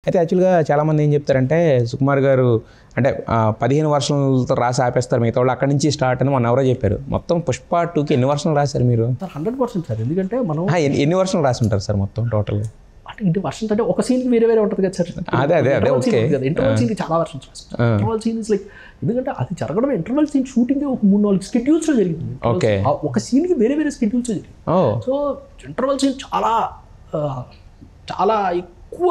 అయితే యాక్చువల్‌గా చాలామంది ఏం చెప్తారంటే సుకుమార్ గారు అంటే 15 వర్షన్‌లతో రాసి ఆపేస్తారు మిగతా వాళ్ళు అక్కడి నుంచి స్టార్ట్ అని మొన్న ఎవరో చెప్పారు. మొత్తం పుష్ప 2కి ఎన్ని వర్షన్‌లు రాశారు మీరు? Sir 100% sir. ఎందుకంటే మనం ఎన్ని వర్షన్‌లు రాసి ఉంటారు సార్ మొత్తం టోటల్‌గా? అంటే ఇన్ని వర్షన్స్ అంటే ఒక సీన్‌కి వేరే వేరే ఉంటుంది కదా సార్. అదే ఓకే. ఇంటర్వల్ సీన్‌కి చాలా వర్షన్స్ రాస్తాం. ఇంటర్వల్ సీన్ ఇస్ లైక్ ఎందుకంటే అది జరగడం ఇంటర్వల్ సీన్ షూటింగ్ ఒక 3-4 షెడ్యూల్స్‌లో జరిగింది. ఓకే. ఒక సీన్‌కి వేరే వేరే షెడ్యూల్స్‌లో జరిగింది. సో ఇంటర్వల్ సీన్ చాలా ఎక్కువ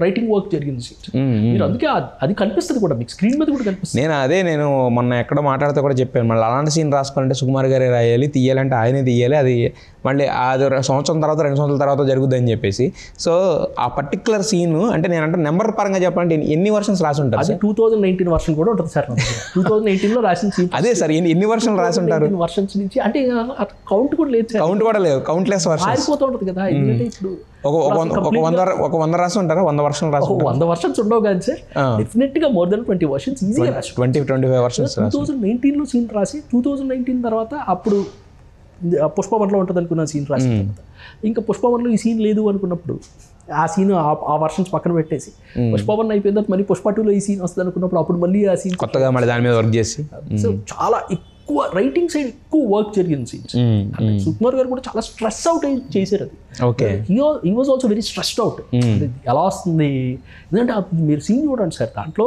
రైటింగ్ వర్క్ జరిగింది సీన్. మీరు అందుకే అది కనిపిస్తుంది కూడా మీకు స్క్రీన్ మీద కూడా కనిపిస్తుంది. నేను మొన్న ఎక్కడో మాట్లాడితే కూడా చెప్పాను, మళ్ళీ అలాంటి సీన్ రాసుకోవాలంటే సుకుమార్ గారే రాయాలి, తీయాలంటే ఆయనే తీయాలి, అది మళ్ళీ అది సంవత్సరం తర్వాత 2 సంవత్సరాల తర్వాత జరుగుద్ది అని చెప్పేసి. సో ఆ పర్టికులర్ సీన్ అంటే నేనంటే నెంబర్ పరంగా చెప్పాలంటే ఎన్ని వర్షన్స్ రాసి ఉంటారు? అది 2019 వర్షన్ కూడా ఉంటుంది సార్. 2018లో రాసిన సీన్ అదే సార్. ఎన్ని వర్షన్లు రాసి ఉంటారు? వర్షన్స్ నుంచి అంటే కౌంట్ కూడా లేదు సార్. కౌంట్ కూడా లేదు, కౌంట్లెస్ వర్షన్స్ ఆరిపోతూ ఉంటుంది కదా. ఎందుకంటే ఇప్పుడు ఒక 100 రాసి ఉంటారా? 100 వర్షన్లు రాసి 100 వర్షన్స్ ఉండవు కానీ సార్, డెఫినెట్ గా మోర్ దెన్ 20 వర్షన్స్ ఈజీగా రాసి 20-25 వర్షన్స్ 2019లో సీన్ రాసి 2019 తర్వాత అప్పుడు పుష్ప 1లో ఉంటుంది అనుకున్న సీన్ రాసిన తర్వాత ఇంకా పుష్ప 1లో ఈ సీన్ లేదు అనుకున్నప్పుడు ఆ సీన్ ఆ వర్షన్స్ పక్కన పెట్టేసి పుష్ప 1 అయిపోయిన తర్వాత మళ్ళీ పుష్ప 2లో ఈ సీన్ వస్తుంది అనుకున్నప్పుడు అప్పుడు మళ్ళీ ఆ సీన్ కొత్తగా మళ్ళీ దాని మీద వర్క్ చేసి సో చాలా ఎక్కువ రైటింగ్ సైడ్ ఎక్కువ వర్క్ జరిగింది సీన్స్. సుకుమార్ గారు కూడా చాలా స్ట్రెస్ అవుట్ చేశారు అది. Okay. He was also very stressed out. ఎలా వస్తుంది ఎందుకంటే మీరు సీన్ చూడండి సార్, దాంట్లో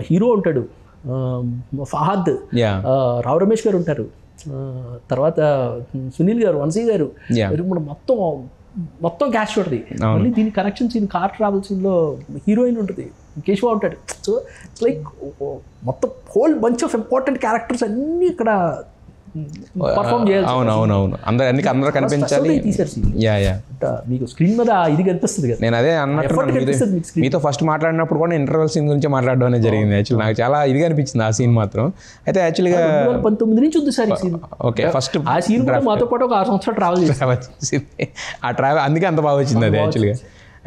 హీరో ఉంటాడు, ఫహాద్, రావు రమేష్ గారు ఉంటారు, తర్వాత సునీల్ గారు, వంశీ గారు, మొత్తం క్యాష్ ఉంటుంది. మళ్ళీ దీని కనెక్షన్ సీన్ కార్ ట్రావెల్ సీన్లో హీరోయిన్ ఉంటుంది, కేశవ ఉంటాడు. సో ఇట్స్ లైక్ మొత్తం whole bunch of important characters అన్నీ ఇక్కడ పర్ఫామ్ చేయాలి. అవును అందరూ కనిపించాలి. మీకు స్క్రీన్ మీద ఇది కనిపిస్తుంది కదా. నేను అదే అన్నట్టు మీతో ఫస్ట్ మాట్లాడినప్పుడు కూడా ఇంటర్వెల్ సీన్ గురించి మాట్లాడడం అనేది జరిగింది. యాక్చువల్లీ నాకు చాలా ఇదిగా అనిపించింది ఆ సీన్ మాత్రం. అయితే యాక్చువల్గా 2019 నుంచి ఉంది సార్ ఈ సీన్. ఓకే. ఫస్ట్ ఆ సీన్ కూడా మాతో పాటు ఒక 6 సంవత్సరాలు ట్రావెల్ చేసింది. ఆ ట్రావెల్ అందుకే అంత బాగా వచ్చింది అది యాక్చువల్గా.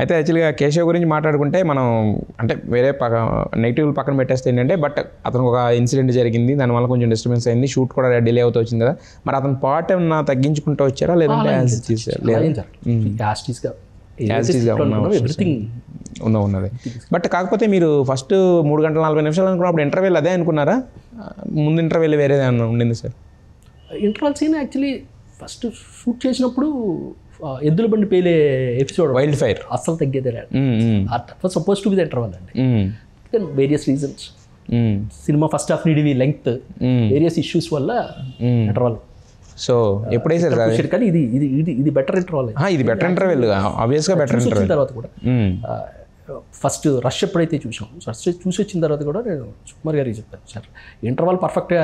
అయితే యాక్చువల్గా కేశవ్ గురించి మాట్లాడుకుంటే మనం అంటే వేరే నెగిటివ్ పక్కన పెట్టేస్తే ఏంటంటే బట్ అతనికి ఒక ఇన్సిడెంట్ జరిగింది, దానివల్ల కొంచెం డిస్టర్బెన్స్ అయింది, షూట్ కూడా డిలే అవుతూ వచ్చింది కదా. మరి అతని పార్ట్ ఏమన్నా తగ్గించుకుంటూ వచ్చారా లేదంటే ఉన్నది? బట్ కాకపోతే మీరు ఫస్ట్ 3 గంటల 40 నిమిషాలు అనుకున్నప్పుడు ఇంటర్వెల్ అదే అనుకున్నారా? ముందు ఇంటర్వెల్ వేరేదే ఉండింది sir? Interval scene actually first shoot చేసినప్పుడు ఎద్దుల బండి పేలే ఎపిసోడ్ వైల్డ్ ఫైర్ అస్సలు తగ్గేదే లేదు. Suppose to be the interval అండి. Various reasons cinema first half నీడివి లెంగ్త్ వేరియస్ ఇష్యూస్ వల్ల ఇంటర్వల్. సో ఎప్పుడు వేసారు సార్? కానీ ఇది బెటర్ ఇంటర్వల్. ఇది బెటర్ ఇంటర్వెల్, ఆబ్వియస్గా బెటర్ ఇంటర్వెల్. తర్వాత కూడా ఫస్ట్ రష్ ఎప్పుడైతే చూసాం, చూసి వచ్చిన తర్వాత కూడా నేను సుకుమార్ గారికి చెప్పాను, సార్ ఇంటర్వల్ పర్ఫెక్ట్గా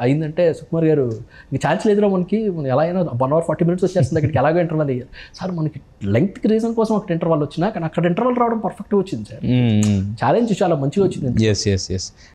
అయిందంటే సుకుమార్ గారు ఇంక ఛాన్స్ లేదురా మనకి, మనం ఎలా అయినా 1 hour 40 minutes వచ్చేస్తుంది అక్కడికి, ఎలాగో ఇంటర్వల్ అయ్యారు సార్. మనకి లెంగ్త్కి రీజన్ కోసం అక్కడ ఇంటర్వల్ వచ్చినా కానీ అక్కడ ఇంటర్వల్ రావడం పర్ఫెక్ట్గా వచ్చింది సార్. ఛాలెంజ్ చాలా మంచిగా వచ్చింది. ఎస్